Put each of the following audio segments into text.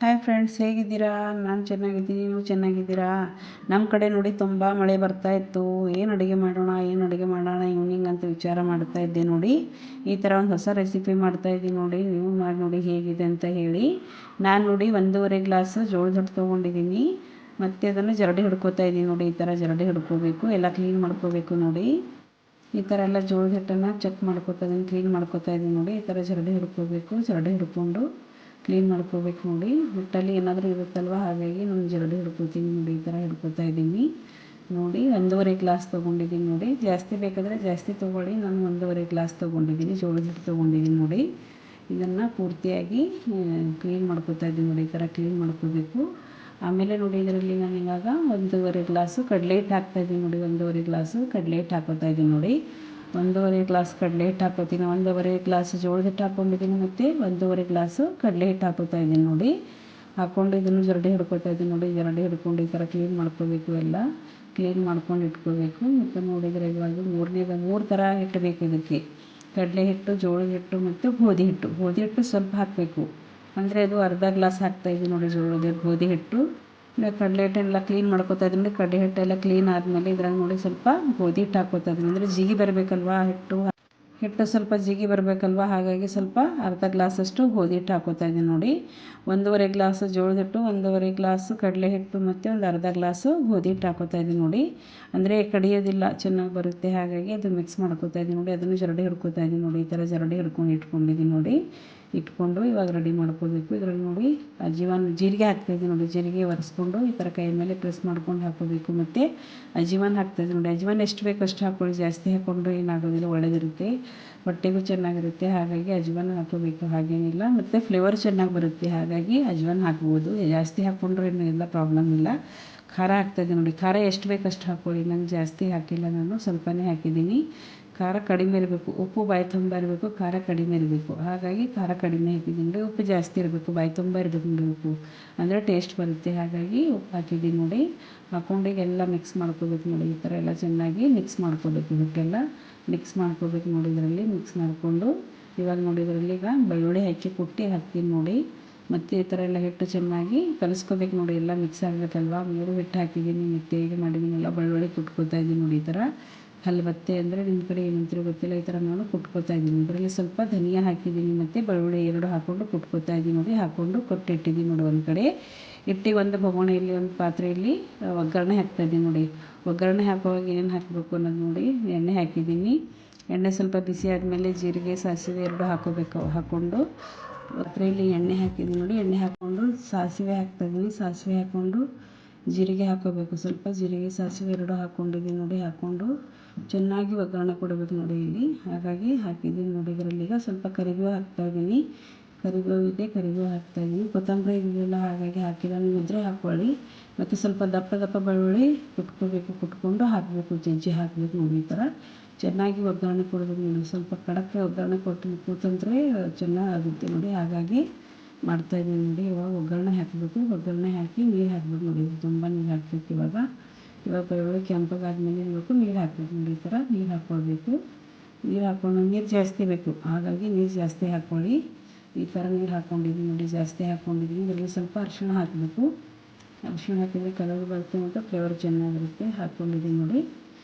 Hi friends, ಹೇಗಿದ್ದೀರಾ? ನಾನು ಚೆನ್ನಾಗಿದ್ದೀನಿ, ನೀವು ಚೆನ್ನಾಗಿದ್ದೀರಾ? ನಮ್ಮ ಕಡೆ ನೋಡಿ ತುಂಬ ಮಳೆ ಬರ್ತಾ ಇತ್ತು. ಏನು ಅಡುಗೆ ಮಾಡೋಣ ಈವ್ನಿಂಗ್ ಅಂತ ವಿಚಾರ ಮಾಡ್ತಾ ಇದ್ದೆ ನೋಡಿ. ಈ ಥರ ಒಂದು ಹೊಸ ರೆಸಿಪಿ ಮಾಡ್ತಾಯಿದ್ದೀನಿ ನೋಡಿ, ನೀವು ಮಾಡಿ ನೋಡಿ ಹೇಗಿದೆ ಅಂತ ಹೇಳಿ. ನಾನು ನೋಡಿ 1.5 ಗ್ಲಾಸ್ ಜೋಳದ ಹಿಟ್ಟು ತೊಗೊಂಡಿದ್ದೀನಿ. ಮತ್ತು ಅದನ್ನು ಜರಡಿ ಹಿಡ್ಕೊತಾ ಇದ್ದೀನಿ ನೋಡಿ. ಈ ಥರ ಜರಡಿ ಹಿಡ್ಕೋಬೇಕು, ಎಲ್ಲ ಕ್ಲೀನ್ ಮಾಡ್ಕೋಬೇಕು ನೋಡಿ. ಈ ಥರ ಎಲ್ಲ ಜೋಳದ ಹಿಟ್ಟನ್ನು ಚೆಕ್ ಮಾಡ್ಕೊತಾ ಇದ್ದೀನಿ, ಕ್ಲೀನ್ ಮಾಡ್ಕೊತಾ ಇದ್ದೀನಿ ನೋಡಿ. ಈ ಥರ ಜರಡಿ ಹಿಡ್ಕೋಬೇಕು, ಜರಡಿ ಹಿಡ್ಕೊಂಡು ಕ್ಲೀನ್ ಮಾಡ್ಕೋಬೇಕು ನೋಡಿ. ಹಿಟ್ಟಲ್ಲಿ ಏನಾದರೂ ಇರುತ್ತಲ್ವ, ಹಾಗಾಗಿ ನಾನು ಜರಡಿ ಹಿಡ್ಕೊತೀನಿ ನೋಡಿ. ಈ ಥರ ಹಿಡ್ಕೊತಾ ಇದ್ದೀನಿ ನೋಡಿ. 1.5 ಗ್ಲಾಸ್ ತೊಗೊಂಡಿದ್ದೀನಿ ನೋಡಿ. ಜಾಸ್ತಿ ಬೇಕಾದರೆ ಜಾಸ್ತಿ ತೊಗೊಳ್ಳಿ. ನಾನು 1.5 ಗ್ಲಾಸ್ ತೊಗೊಂಡಿದ್ದೀನಿ, ಜೋಳದ ಹಿಟ್ಟು ತೊಗೊಂಡಿದ್ದೀನಿ ನೋಡಿ. ಇದನ್ನು ಪೂರ್ತಿಯಾಗಿ ಕ್ಲೀನ್ ಮಾಡ್ಕೊತಾ ಇದ್ದೀನಿ ನೋಡಿ. ಈ ಥರ ಕ್ಲೀನ್ ಮಾಡ್ಕೋಬೇಕು. ಆಮೇಲೆ ನೋಡಿ, ಇದರಲ್ಲಿ ನಾನು ಇವಾಗ 1.5 ಗ್ಲಾಸು ಕಡಲೆ ಹಿಟ್ಟು ಹಾಕ್ತಾಯಿದ್ದೀನಿ ನೋಡಿ. 1.5 ಗ್ಲಾಸು ಕಡಲೆ ಹಿಟ್ಟು ಹಾಕೋತಾ ಇದ್ದೀನಿ ನೋಡಿ. 1.5 ಗ್ಲಾಸ್ ಕಡಲೆ ಹಿಟ್ಟು ಹಾಕೋತೀನಿ, 1.5 ಗ್ಲಾಸ್ ಜೋಳದ ಹಿಟ್ಟು ಹಾಕ್ಕೊಂಡಿದ್ದೀನಿ, ಮತ್ತು 1.5 ಗ್ಲಾಸು ಕಡಲೆ ಹಿಟ್ಟು ಹಾಕೋತಾ ಇದ್ದೀನಿ ನೋಡಿ. ಹಾಕ್ಕೊಂಡು ಇದನ್ನು ಜರಡಿ ಹಿಡ್ಕೊತಾ ಇದ್ದೀನಿ ನೋಡಿ. ಜರಡಿ ಹಿಡ್ಕೊಂಡು ಈ ಥರ ಕ್ಲೀನ್ ಮಾಡ್ಕೋಬೇಕು, ಎಲ್ಲ ಕ್ಲೀನ್ ಮಾಡ್ಕೊಂಡು ಇಟ್ಕೋಬೇಕು. ಮತ್ತು ನೋಡಿದರೆ ಇವಾಗ ಮೂರು ಥರ ಹಿಟ್ಟು ಬೇಕು ಇದಕ್ಕೆ. ಕಡಲೆ ಹಿಟ್ಟು, ಜೋಳದ ಹಿಟ್ಟು ಮತ್ತು ಗೋಧಿ ಹಿಟ್ಟು. ಗೋಧಿ ಹಿಟ್ಟು ಸ್ವಲ್ಪ ಹಾಕಬೇಕು, ಅಂದರೆ ಅದು ಅರ್ಧ ಗ್ಲಾಸ್ ಹಾಕ್ತಾಯಿದ್ದೀನಿ ನೋಡಿ. ಗೋಧಿ ಹಿಟ್ಟು, ಕಡಲೆ ಹಿಟ್ಟೆಲ್ಲ ಕ್ಲೀನ್ ಮಾಡ್ಕೊತಾ ಇದ್ದೀನಿ. ಕಡಲೆ ಹಿಟ್ಟೆಲ್ಲ ಕ್ಲೀನ್ ಆದಮೇಲೆ ಇದ್ರಾಗ ನೋಡಿ ಸ್ವಲ್ಪ ಗೋಧಿ ಹಿಟ್ಟು ಹಾಕ್ಕೊತಾ ಇದ್ದೀನಿ, ಅಂದರೆ ಜಿಗಿ ಬರಬೇಕಲ್ವ ಹಿಟ್ಟು ಸ್ವಲ್ಪ ಜಿಗಿ ಬರಬೇಕಲ್ವ, ಹಾಗಾಗಿ ಸ್ವಲ್ಪ ಅರ್ಧ ಗ್ಲಾಸಷ್ಟು ಗೋಧಿ ಹಿಟ್ಟು ಹಾಕ್ಕೊತಾ ಇದ್ದೀನಿ ನೋಡಿ. 1.5 ಗ್ಲಾಸು ಜೋಳದ ಹಿಟ್ಟು, 1.5 ಗ್ಲಾಸು ಕಡಲೆ ಹಿಟ್ಟು ಮತ್ತು ಒಂದು ಅರ್ಧ ಗ್ಲಾಸು ಗೋಧಿ ಹಿಟ್ಟು ಹಾಕ್ಕೊತಾ ಇದ್ದೀನಿ ನೋಡಿ. ಅಂದರೆ ಕಡಿಯೋದಿಲ್ಲ, ಚೆನ್ನಾಗಿ ಬರುತ್ತೆ, ಹಾಗಾಗಿ ಅದು ಮಿಕ್ಸ್ ಮಾಡ್ಕೊತಾ ಇದ್ದೀನಿ ನೋಡಿ. ಅದನ್ನು ಜರಡಿ ಹಿಡ್ಕೊತಾ ಇದ್ದೀನಿ ನೋಡಿ. ಈ ಥರ ಜರಡಿ ಹಿಡ್ಕೊಂಡು ಇಟ್ಕೊಂಡಿದ್ದೀನಿ ನೋಡಿ. ಇಟ್ಕೊಂಡು ಇವಾಗ ರೆಡಿ ಮಾಡ್ಕೋಬೇಕು. ಇದರಲ್ಲಿ ನೋಡಿ ಜೀರಿಗೆ ಹಾಕ್ತಾಯಿದ್ದೀನಿ ನೋಡಿ. ಜೀರಿಗೆ ಒರೆಸ್ಕೊಂಡು ಈ ಥರ ಕೈ ಮೇಲೆ ಪ್ರೆಸ್ ಮಾಡ್ಕೊಂಡು ಹಾಕೋಬೇಕು. ಮತ್ತು ಅಜ್ವಾನ ಹಾಕ್ತಾಯಿದ್ದೀನಿ ನೋಡಿ. ಅಜ್ವಾನ ಎಷ್ಟು ಬೇಕು ಅಷ್ಟು ಹಾಕ್ಕೊಳ್ಳಿ, ಜಾಸ್ತಿ ಹಾಕ್ಕೊಂಡ್ರೆ ಏನಾಗೋದಿಲ್ಲ, ಒಳ್ಳೆದಿರುತ್ತೆ, ಹೊಟ್ಟೆಗೂ ಚೆನ್ನಾಗಿರುತ್ತೆ, ಹಾಗಾಗಿ ಅಜ್ವಾನ ಹಾಕೋಬೇಕು, ಹಾಗೇನಿಲ್ಲ. ಮತ್ತು ಫ್ಲೇವರ್ ಚೆನ್ನಾಗಿ ಬರುತ್ತೆ, ಹಾಗಾಗಿ ಅಜ್ವಾನ ಹಾಕ್ಬೋದು. ಜಾಸ್ತಿ ಹಾಕ್ಕೊಂಡ್ರೆ ಎಲ್ಲ ಪ್ರಾಬ್ಲಮ್ ಇಲ್ಲ. ಖಾರ ಹಾಕ್ತಾಯಿದ್ದೀನಿ ನೋಡಿ. ಖಾರ ಎಷ್ಟು ಬೇಕು ಅಷ್ಟು ಹಾಕ್ಕೊಳ್ಳಿ, ನಂಗೆ ಜಾಸ್ತಿ ಹಾಕಿಲ್ಲ, ನಾನು ಸ್ವಲ್ಪನೇ ಹಾಕಿದ್ದೀನಿ. ಖಾರ ಕಡಿಮೆ ಇರಬೇಕು, ಉಪ್ಪು ಬಾಯಿ ತುಂಬ ಇರಬೇಕು, ಖಾರ ಕಡಿಮೆ ಇರಬೇಕು, ಹಾಗಾಗಿ ಖಾರ ಕಡಿಮೆ ಹಾಕಿದ್ದೀನಿ ನೋಡಿ. ಉಪ್ಪು ಜಾಸ್ತಿ ಇರಬೇಕು, ಬಾಯಿ ತುಂಬ ಇರಬೇಕು ನೋಡಿ ಉಪ್ಪು, ಅಂದರೆ ಟೇಸ್ಟ್ ಬರುತ್ತೆ, ಹಾಗಾಗಿ ಉಪ್ಪು ಹಾಕಿದ್ದೀನಿ ನೋಡಿ. ಹಾಕ್ಕೊಂಡು ಎಲ್ಲ ಮಿಕ್ಸ್ ಮಾಡ್ಕೋಬೇಕು ನೋಡಿ. ಈ ಥರ ಎಲ್ಲ ಚೆನ್ನಾಗಿ ಮಿಕ್ಸ್ ಮಾಡ್ಕೋಬೇಕು, ಹಿಟ್ಟೆಲ್ಲ ಮಿಕ್ಸ್ ಮಾಡ್ಕೋಬೇಕು ನೋಡಿ. ಇದರಲ್ಲಿ ಮಿಕ್ಸ್ ಮಾಡಿಕೊಂಡು ಇವಾಗ ನೋಡಿ, ಇದರಲ್ಲಿ ಈಗ ಬೆಳ್ಳುಳ್ಳಿ ಕುಟ್ಟಿ ಹಾಕ್ತೀನಿ ನೋಡಿ. ಮತ್ತು ಈ ಥರ ಎಲ್ಲ ಹಿಟ್ಟು ಚೆನ್ನಾಗಿ ಕಲಿಸ್ಕೋಬೇಕು ನೋಡಿ. ಎಲ್ಲ ಮಿಕ್ಸ್ ಆಗಬೇಕಲ್ವ. 3 ಹಿಟ್ಟು ಹಾಕಿದ್ದೀನಿ, ಮತ್ತು ಹೇಗೆ ಮಾಡಿದ್ದೀನಿ ಎಲ್ಲ ಬೆಳ್ಳುಳ್ಳಿ ಕುಟ್ಕೋತಾ ಇದ್ದೀನಿ ನೋಡಿ. ಈ ಥರ ಹಲ್ವತ್ತೆ ಅಂದರೆ ನಿಮ್ಮ ಕಡೆ ಏನಂತೀರೋ ಗೊತ್ತಿಲ್ಲ, ಈ ಥರ ನಾನು ಕುಟ್ಕೋತಾ ಇದ್ದೀನಿ. ಇದರಲ್ಲಿ ಸ್ವಲ್ಪ ಧನಿಯಾ ಹಾಕಿದ್ದೀನಿ, ಮತ್ತು ಬೆಳ್ಳುಳ್ಳಿ 2 ಹಾಕ್ಕೊಂಡು ಕುಟ್ಕೋತಾ ಇದ್ದೀನಿ ನೋಡಿ. ಹಾಕ್ಕೊಂಡು ಕೊಟ್ಟಿಟ್ಟಿದ್ದೀನಿ ನೋಡಿ ಒಂದು ಕಡೆ. ಒಂದು ಬೊಗಣೆಯಲ್ಲಿ, ಒಂದು ಪಾತ್ರೆಯಲ್ಲಿ ಒಗ್ಗರಣೆ ಹಾಕ್ತಾಯಿದ್ದೀನಿ ನೋಡಿ. ಒಗ್ಗರಣೆ ಹಾಕುವಾಗ ಏನೇನು ಹಾಕಬೇಕು ಅನ್ನೋದು ನೋಡಿ. ಎಣ್ಣೆ ಹಾಕಿದ್ದೀನಿ. ಎಣ್ಣೆ ಸ್ವಲ್ಪ ಬಿಸಿ ಆದಮೇಲೆ ಜೀರಿಗೆ, ಸಾಸಿವೆ 2 ಹಾಕ್ಕೋಬೇಕು. ಹಾಕ್ಕೊಂಡು ಪಾತ್ರೆಯಲ್ಲಿ ಎಣ್ಣೆ ಹಾಕಿದ್ದೀನಿ ನೋಡಿ. ಎಣ್ಣೆ ಹಾಕ್ಕೊಂಡು ಸಾಸಿವೆ ಹಾಕ್ತಾಯಿದ್ದೀನಿ. ಸಾಸಿವೆ ಹಾಕ್ಕೊಂಡು ಜೀರಿಗೆ ಹಾಕ್ಕೋಬೇಕು. ಸ್ವಲ್ಪ ಜೀರಿಗೆ, ಸಾಸಿವೆ 2 ಹಾಕ್ಕೊಂಡಿದ್ದೀನಿ ನೋಡಿ. ಹಾಕ್ಕೊಂಡು ಚೆನ್ನಾಗಿ ಒಗ್ಗರಣೆ ಕೊಡಬೇಕು ನೋಡಿ ಇಲ್ಲಿ, ಹಾಗಾಗಿ ಹಾಕಿದ್ದೀನಿ ನೋಡಿ. ಇದರಲ್ಲಿ ಈಗ ಸ್ವಲ್ಪ ಕರಿಬೇವು ಹಾಕ್ತಾಯಿದ್ದೀನಿ. ಕರಿಬೇವು ಹಾಕ್ತಾಯಿದ್ದೀನಿ. ಕೊತ್ತಂಬರಿ ಇರಲಿಲ್ಲ, ಹಾಗಾಗಿ ಹಾಕಿಲ್ಲ, ನೀವು ಇದ್ದರೆ ಹಾಕ್ಕೊಳ್ಳಿ. ಮತ್ತು ಸ್ವಲ್ಪ ದಪ್ಪ ಬೆಳ್ಳುಳ್ಳಿ ಕುಟ್ಕೊಂಡು ಹಾಕಬೇಕು, ಜಜ್ಜಿ ಹಾಕಬೇಕು ನೋಡಿ. ಈ ಥರ ಚೆನ್ನಾಗಿ ಒಗ್ಗರಣೆ ಕೊಡಬೇಕು ನೋಡಿ. ಸ್ವಲ್ಪ ಖಡಕ್ಕೆ ಒಗ್ಗರಣೆ ಕೂತಂದರೆ ಚೆನ್ನಾಗುತ್ತೆ ನೋಡಿ, ಹಾಗಾಗಿ ಮಾಡ್ತಾಯಿದ್ದೀನಿ ನೋಡಿ. ಇವಾಗ ಒಗ್ಗರಣೆ ಹಾಕಬೇಕು. ಒಗ್ಗರಣೆ ಹಾಕಿ ನೀರು ಹಾಕಬೇಕು ನೋಡಿ. ತುಂಬ ನೀರು ಹಾಕಬೇಕು. ಇವಾಗ ಬೆಳ್ಳುಳ್ಳಿ ಕೆಂಪಗಾದ್ಮೇಲೆ ನೀರು ಹಾಕಬೇಕು ನೋಡಿ. ಈ ಥರ ನೀರು ಹಾಕ್ಕೊಳ್ಬೇಕು. ನೀರು ಹಾಕ್ಕೊಂಡು ನೀರು ಜಾಸ್ತಿ ಬೇಕು, ಹಾಗಾಗಿ ನೀರು ಜಾಸ್ತಿ ಹಾಕ್ಕೊಳ್ಳಿ. ಈ ಥರ ನೀರು ಹಾಕ್ಕೊಂಡಿದ್ದೀನಿ ನೋಡಿ, ಜಾಸ್ತಿ ಹಾಕ್ಕೊಂಡಿದ್ದೀನಿ. ಇದರಲ್ಲಿ ಸ್ವಲ್ಪ ಅರಿಶಿಣ ಹಾಕಬೇಕು. ಅರಿಶಿಣ ಹಾಕಿದರೆ ಕಲರ್ ಬರುತ್ತೆ ಮತ್ತು ಫ್ಲೇವರ್ ಚೆನ್ನಾಗಿರುತ್ತೆ. ಹಾಕ್ಕೊಂಡಿದ್ದೀನಿ ನೋಡಿ.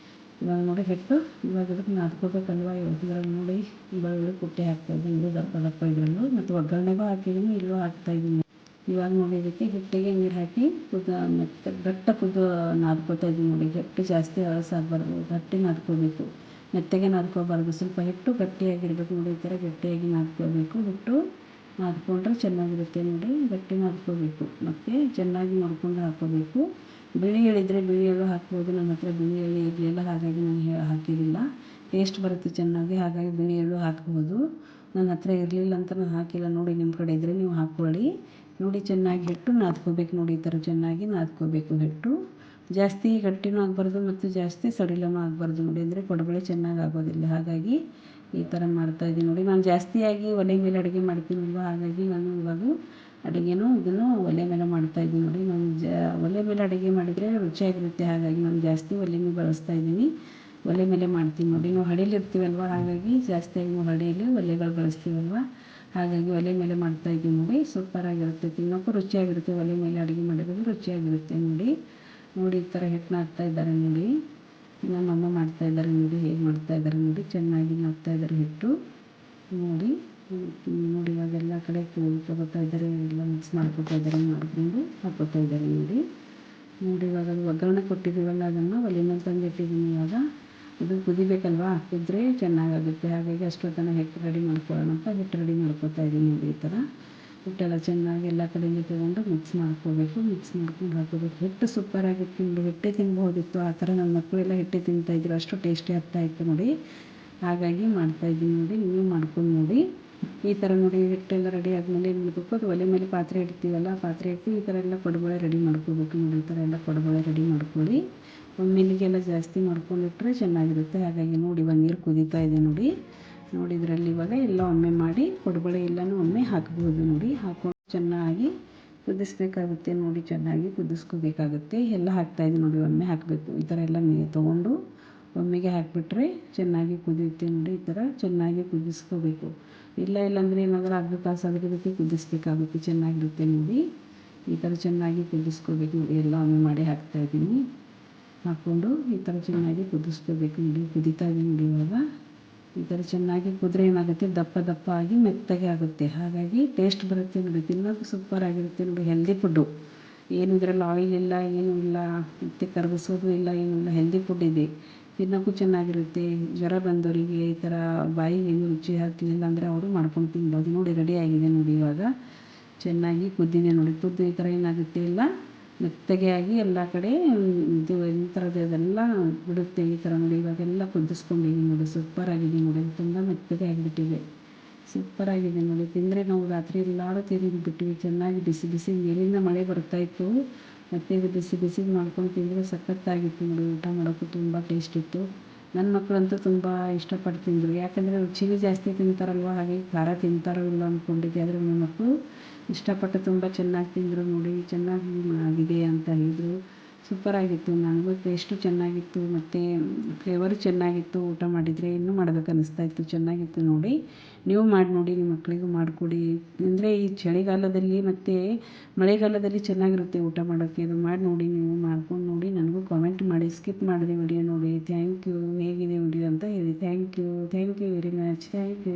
ಇವಾಗ ನೋಡಿ ಹಿಟ್ಟು ಇವಾಗ ಇದಕ್ಕೆ ನಾದ್ಕೋಬೇಕಲ್ವ. ಇದರಲ್ಲಿ ನೋಡಿ ಬೆಳ್ಳುಳ್ಳಿ ಕುಟ್ಟಿ ಹಾಕ್ತಾಯಿದ್ದೀನಿ ದಪ್ಪ ಇದರಲ್ಲೂ, ಮತ್ತು ಒಗ್ಗರಣೆಗೂ ಹಾಕಿದ್ದೀನಿ, ಇಲ್ಲೂ ಹಾಕ್ತಾಯಿದ್ದೀನಿ. ಇವಾಗ ನೋಡಿ ಇದಕ್ಕೆ ಹಿಟ್ಟಿಗೆ ನೀರು ಹಾಕಿ ಮತ್ತು ನಾದ್ಕೋತಾ ಇದ್ದೀನಿ ನೋಡಿ. ಹಿಟ್ಟು ಜಾಸ್ತಿ ಹಳಸಾಗಬಾರ್ದು, ಗಟ್ಟಿ ನಾದ್ಕೋಬೇಕು, ಮೆತ್ತಗೆ ನಾದ್ಕೋಬಾರ್ದು. ಸ್ವಲ್ಪ ಹಿಟ್ಟು ಗಟ್ಟಿಯಾಗಿರಬೇಕು ನೋಡಿ. ಈ ಥರ ಗಟ್ಟಿಯಾಗಿ ನಾದ್ಕೋಬೇಕು. ಹಿಟ್ಟು ನಾದ್ಕೊಂಡ್ರೆ ಚೆನ್ನಾಗಿರುತ್ತೆ ನೋಡಿ. ಗಟ್ಟಿ ನಾದ್ಕೋಬೇಕು, ಮತ್ತು ಚೆನ್ನಾಗಿ ನೋಡ್ಕೊಂಡು ಹಾಕ್ಕೋಬೇಕು. ಬಿಳಿ ಎಳ್ಳಿದ್ರೆ ಬಿಳಿ ಎಳ್ಳು ಹಾಕ್ಬೋದು. ನನ್ನ ಹತ್ರ ಬಿಳಿ ಎಳ್ಳು ಇರಲಿಲ್ಲ, ಹಾಗಾಗಿ ನಾನು ಹಾಕಿರಲಿಲ್ಲ. ಟೇಸ್ಟ್ ಬರುತ್ತೆ ಚೆನ್ನಾಗಿ, ಹಾಗಾಗಿ ಬಿಳಿ ಎಳ್ಳು ಹಾಕ್ಬೋದು. ನನ್ನ ಹತ್ರ ಇರಲಿಲ್ಲ ಅಂತ ನಾನು ಹಾಕಿಲ್ಲ ನೋಡಿ. ನಿಮ್ಮ ಕಡೆ ಇದ್ದರೆ ನೀವು ಹಾಕ್ಕೊಳ್ಳಿ ನೋಡಿ. ಚೆನ್ನಾಗಿ ಹಿಟ್ಟು ನಾದ್ಕೋಬೇಕು ನೋಡಿ. ಈ ಥರ ಚೆನ್ನಾಗಿ ನಾದ್ಕೋಬೇಕು ಹಿಟ್ಟು. ಜಾಸ್ತಿ ಗಟ್ಟಿನೂ ಆಗಬಾರ್ದು ಮತ್ತು ಜಾಸ್ತಿ ಸಡಿಲನೂ ಆಗಬಾರ್ದು ನೋಡಿ, ಅಂದರೆ ಕೊಡಬಳೆ ಚೆನ್ನಾಗಿ ಆಗೋದಿಲ್ಲ, ಹಾಗಾಗಿ ಈ ಥರ ಮಾಡ್ತಾಯಿದ್ದೀನಿ ನೋಡಿ. ನಾನು ಜಾಸ್ತಿಯಾಗಿ ಒಲೆ ಮೇಲೆ ಅಡುಗೆ ಮಾಡ್ತೀನಲ್ವ, ಹಾಗಾಗಿ ನಾನು ಇವಾಗ ಅಡುಗೆನೂ ಇದನ್ನು ಒಲೆ ಮೇಲೆ ಮಾಡ್ತಾಯಿದ್ದೀನಿ ನೋಡಿ. ನಾನು ಒಲೆ ಮೇಲೆ ಅಡುಗೆ ಮಾಡಿದರೆ ರುಚಿಯಾಗಿರುತ್ತೆ, ಹಾಗಾಗಿ ನಾನು ಜಾಸ್ತಿ ಒಲೆನೇ ಬಳಸ್ತಾಯಿದ್ದೀನಿ. ಒಲೆ ಮೇಲೆ ಮಾಡ್ತೀನಿ ನೋಡಿ. ನಾವು ಹಳ್ಳಿಲಿ ಇರ್ತೀವಲ್ವ, ಹಾಗಾಗಿ ಜಾಸ್ತಿಯಾಗಿ ನಾವು ಹಳ್ಳಿಯಲ್ಲಿ ಒಲೆಗಳು ಬಳಸ್ತೀವಲ್ವ, ಹಾಗಾಗಿ ಒಲೆ ಮೇಲೆ ಮಾಡ್ತಾಯಿದ್ದೀವಿ ನೋಡಿ. ಸೂಪರಾಗಿರುತ್ತೆ, ತಿನ್ನೋಕ್ಕೂ ರುಚಿಯಾಗಿರುತ್ತೆ. ಒಲೆ ಮೇಲೆ ಅಡುಗೆ ಮಾಡಿರೋದು ರುಚಿಯಾಗಿರುತ್ತೆ ನೋಡಿ. ನೋಡಿ ಈ ಥರ ಹಿಟ್ಟು ನಾದ್ತಾಯಿದ್ದಾರೆ ನೋಡಿ. ನಮ್ಮಮ್ಮ ಮಾಡ್ತಾಯಿದ್ದಾರೆ ನೋಡಿ, ಹೇಗೆ ಮಾಡ್ತಾಯಿದ್ದಾರೆ ನೋಡಿ. ಚೆನ್ನಾಗಿ ನಾದ್ತಾಯಿದ್ದಾರೆ ಹಿಟ್ಟು ನೋಡಿ. ನೋಡಿ ಇವಾಗ ಎಲ್ಲ ಕಡೆ ತೊಗೋತಾ ಇದ್ದಾರೆ, ಎಲ್ಲ ಮಿಕ್ಸ್ ಮಾಡ್ಕೊತಾ ಇದ್ದಾರೆ, ಮಾಡಿಕೊಂಡು ಹಾಕ್ಕೊತಾ ಇದ್ದಾರೆ ನೋಡಿ. ನೋಡಿ ಇವಾಗ ಅದು ಒಗ್ಗರಣೆ ಕೊಟ್ಟಿದ್ದೀವಲ್ಲ, ಅದನ್ನು ಒಲೆ ಮೇಲೆ ತಂದಿಟ್ಟಿದ್ದೀನಿ. ಇವಾಗ ಇದು ಕುದಿಬೇಕಲ್ವಾ, ಕುದ್ರೆ ಚೆನ್ನಾಗಾಗುತ್ತೆ. ಹಾಗಾಗಿ ಅಷ್ಟೊತ್ತನ ಹಿಟ್ಟು ರೆಡಿ ಮಾಡ್ಕೊಳ್ಳೋಣ ಅಂತ ಹಿಟ್ಟು ರೆಡಿ ಮಾಡ್ಕೊತಾ ಇದ್ದೀನಿ ನೋಡಿ. ಈ ಥರ ಹಿಟ್ಟೆಲ್ಲ ಚೆನ್ನಾಗಿ ಎಲ್ಲ ಕಡೆಯಿಂದ ತೊಗೊಂಡು ಮಿಕ್ಸ್ ಮಾಡ್ಕೋಬೇಕು. ಮಿಕ್ಸ್ ಮಾಡ್ಕೊಂಡು ಹಾಕೋಬೇಕು. ಹಿಟ್ಟು ಸೂಪರಾಗಿತ್ತು ನೋಡಿ. ಹಿಟ್ಟೇ ತಿನ್ಬೋದಿತ್ತು, ಆ ಥರ ನನ್ನ ಮಕ್ಕಳೆಲ್ಲ ಹಿಟ್ಟೇ ತಿಂತಾಯಿದ್ರು, ಅಷ್ಟು ಟೇಸ್ಟಿ ಆಗ್ತಾಯಿತ್ತು ನೋಡಿ. ಹಾಗಾಗಿ ಮಾಡ್ತಾಯಿದ್ದೀನಿ ನೋಡಿ, ನೀವು ಮಾಡ್ಕೊಂಡು ನೋಡಿ. ಈ ಥರ ನೋಡಿ ಹಿಟ್ಟೆಲ್ಲ ರೆಡಿ ಆದಮೇಲೆ ಏನು ಮಾಡಬೇಕು, ಅದು ಒಲೆ ಮೇಲೆ ಪಾತ್ರೆ ಇಡ್ತೀವಲ್ಲ, ಪಾತ್ರೆ ಇಟ್ಟು ಈ ಥರ ಎಲ್ಲ ಕೊಡಬಳೆ ರೆಡಿ ಮಾಡ್ಕೋಬೇಕು ನೋಡಿ. ಈ ಥರ ಎಲ್ಲ ಕೊಡಬಳೆ ರೆಡಿ ಮಾಡ್ಕೊಳ್ಳಿ. ಒಮ್ಮೆಲಿಗೆಲ್ಲ ಜಾಸ್ತಿ ಮಾಡ್ಕೊಂಡಿಟ್ರೆ ಚೆನ್ನಾಗಿರುತ್ತೆ. ಹಾಗಾಗಿ ನೋಡಿ ಇವಾಗ ನೀರು ಕುದೀತಾ ಇದೆ ನೋಡಿ. ನೋಡಿ ಇದರಲ್ಲಿ ಇವಾಗ ಎಲ್ಲ ಒಮ್ಮೆ ಮಾಡಿ ಕೊಡಬಳೆ ಎಲ್ಲನೂ ಒಮ್ಮೆ ಹಾಕ್ಬೋದು ನೋಡಿ. ಹಾಕ್ಕೊಂಡು ಚೆನ್ನಾಗಿ ಕುದಿಸ್ಬೇಕಾಗುತ್ತೆ ನೋಡಿ. ಚೆನ್ನಾಗಿ ಕುದಿಸ್ಕೋಬೇಕಾಗುತ್ತೆ. ಎಲ್ಲ ಹಾಕ್ತಾಯಿದ್ದೀನಿ ನೋಡಿ, ಒಮ್ಮೆ ಹಾಕಬೇಕು. ಈ ಥರ ಎಲ್ಲ ನೀರು ತೊಗೊಂಡು ಒಮ್ಮೆಗೆ ಹಾಕಿಬಿಟ್ರೆ ಚೆನ್ನಾಗಿ ಕುದಿಯುತ್ತೆ ನೋಡಿ. ಈ ಥರ ಚೆನ್ನಾಗಿ ಕುದಿಸ್ಕೋಬೇಕು. ಇಲ್ಲಾಂದರೆ ಏನಾದರೂ ಅರ್ಧ ತಾಸಾದರೂ ಇದಕ್ಕೆ ಕುದಿಸ್ಬೇಕಾಗುತ್ತೆ, ಚೆನ್ನಾಗಿರುತ್ತೆ ನೋಡಿ. ಈ ಥರ ಚೆನ್ನಾಗಿ ಕುದಿಸ್ಕೋಬೇಕು ನೋಡಿ. ಎಲ್ಲ ಒಮ್ಮೆ ಮಾಡಿ ಹಾಕ್ತಾಯಿದ್ದೀನಿ. ಹಾಕ್ಕೊಂಡು ಈ ಥರ ಚೆನ್ನಾಗಿ ಕುದಿಸ್ಕೋಬೇಕು ನೋಡಿ. ಕುದೀತಾ ಇದೆ ನೋಡಿ. ಇವಾಗ ಈ ಥರ ಚೆನ್ನಾಗಿ ಕುದ್ರೆ ಏನಾಗುತ್ತೆ, ದಪ್ಪ ದಪ್ಪ ಆಗಿ ಮೆತ್ತಗೆ ಆಗುತ್ತೆ. ಹಾಗಾಗಿ ಟೇಸ್ಟ್ ಬರುತ್ತೆ ನೋಡಿ, ತಿನ್ನೋಕ್ಕೂ ಸೂಪರಾಗಿರುತ್ತೆ ನೋಡಿ. ಹೆಲ್ದಿ ಫುಡ್ಡು, ಏನು ಇದರಲ್ಲಿ ಆಯಿಲ್ ಇಲ್ಲ, ಏನೂ ಇಲ್ಲ, ಮತ್ತು ಕರಗಿಸೋದು ಇಲ್ಲ, ಏನೂ ಇಲ್ಲ. ಹೆಲ್ದಿ ಫುಡ್ ಇದೆ, ತಿನ್ನೋಕ್ಕೂ ಚೆನ್ನಾಗಿರುತ್ತೆ. ಜ್ವರ ಬಂದವರಿಗೆ ಈ ಥರ ಬಾಯಿಗೆ ಏನು ರುಚಿ ಆಗ್ತಿಲ್ಲ ಅಂದರೆ ಅವರು ಮಾಡ್ಕೊಂಡು ತಿನ್ಬೋದು ನೋಡಿ. ರೆಡಿ ಆಗಿದೆ ನೋಡಿ. ಇವಾಗ ಚೆನ್ನಾಗಿ ಕುದ್ದಿದೆ ನೋಡಿ. ಕುದ್ದು ಈ ಥರ ಏನಾಗುತ್ತೆ, ಎಲ್ಲ ಮೆತ್ತಗೆ ಆಗಿ ಎಲ್ಲ ಕಡೆ ಇದು ಈ ಥರದ್ದೆಲ್ಲ ಬಿಡುತ್ತೆ. ಈ ಥರ ನೋಡಿ ಇವಾಗೆಲ್ಲ ಕುದಿಸ್ಕೊಂಡಿದ್ದೀನಿ ನೋಡಿ. ಸೂಪರಾಗಿದೆ ನೋಡಿ, ತುಂಬ ಮೆತ್ತಗೆ ಆಗಿಬಿಟ್ಟಿದೆ. ಸೂಪರಾಗಿದೆ ನೋಡಿ. ತಿಂದರೆ ನಾವು ರಾತ್ರಿ ಎಲ್ಲಾರು ತಿಂದುಬಿಟ್ವಿ. ಚೆನ್ನಾಗಿ ಬಿಸಿ ಬಿಸಿ ಮೇಲಿಂದ ಮಳೆ ಬರ್ತಾಯಿತ್ತು, ಮತ್ತು ಇದು ಬಿಸಿ ಬಿಸಿದು ಮಾಡ್ಕೊಂಡು ತಿಂದರೆ ಸಖತ್ತಾಗಿತ್ತು ನೋಡಿ. ಊಟ ಮಾಡೋಕ್ಕೂ ತುಂಬ ಟೇಸ್ಟ್ ಇತ್ತು. ನನ್ನ ಮಕ್ಕಳಂತೂ ತುಂಬ ಇಷ್ಟಪಟ್ಟು ತಿಂದರು, ಯಾಕಂದರೆ ರುಚಿನೂ ಜಾಸ್ತಿ ತಿಂತಾರಲ್ವ, ಹಾಗಾಗಿ ಖಾರ ತಿಂತಾರೋ ಇಲ್ಲ ಅಂದ್ಕೊಂಡಿದ್ದೆ. ಆದರೆ ನನ್ನ ಮಕ್ಕಳು ಇಷ್ಟಪಟ್ಟು ತುಂಬ ಚೆನ್ನಾಗಿ ತಿಂದರು ನೋಡಿ. ಚೆನ್ನಾಗಿ ಆಗಿದೆ ಅಂತ ಹೇಳಿದರು. ಸೂಪರಾಗಿತ್ತು. ನನಗೂ ಟೇಸ್ಟು ಚೆನ್ನಾಗಿತ್ತು, ಮತ್ತು ಫ್ಲೇವರು ಚೆನ್ನಾಗಿತ್ತು. ಊಟ ಮಾಡಿದರೆ ಇನ್ನೂ ಮಾಡ್ಬೇಕು ಅನ್ನಿಸ್ತಾಯಿತ್ತು. ಚೆನ್ನಾಗಿತ್ತು ನೋಡಿ. ನೀವು ಮಾಡಿ ನೋಡಿ, ನಿಮ್ಮ ಮಕ್ಕಳಿಗೂ ಮಾಡಿಕೊಡಿ. ಅಂದರೆ ಈ ಚಳಿಗಾಲದಲ್ಲಿ ಮತ್ತು ಮಳೆಗಾಲದಲ್ಲಿ ಚೆನ್ನಾಗಿರುತ್ತೆ ಊಟ ಮಾಡೋಕ್ಕೆ. ಇದು ಮಾಡಿ ನೋಡಿ, ನೀವು ಮಾಡ್ಕೊಂಡು ನೋಡಿ. ನನಗೂ ಕಾಮೆಂಟ್ ಮಾಡಿ, ಸ್ಕಿಪ್ ಮಾಡಿದೆ ವಿಡಿಯೋ ನೋಡಿ. Thank you. ಹೇಗಿದೆ ವಿಡಿಯೋ ಅಂತ ಹೇಳಿ. Thank you very much. Thank you.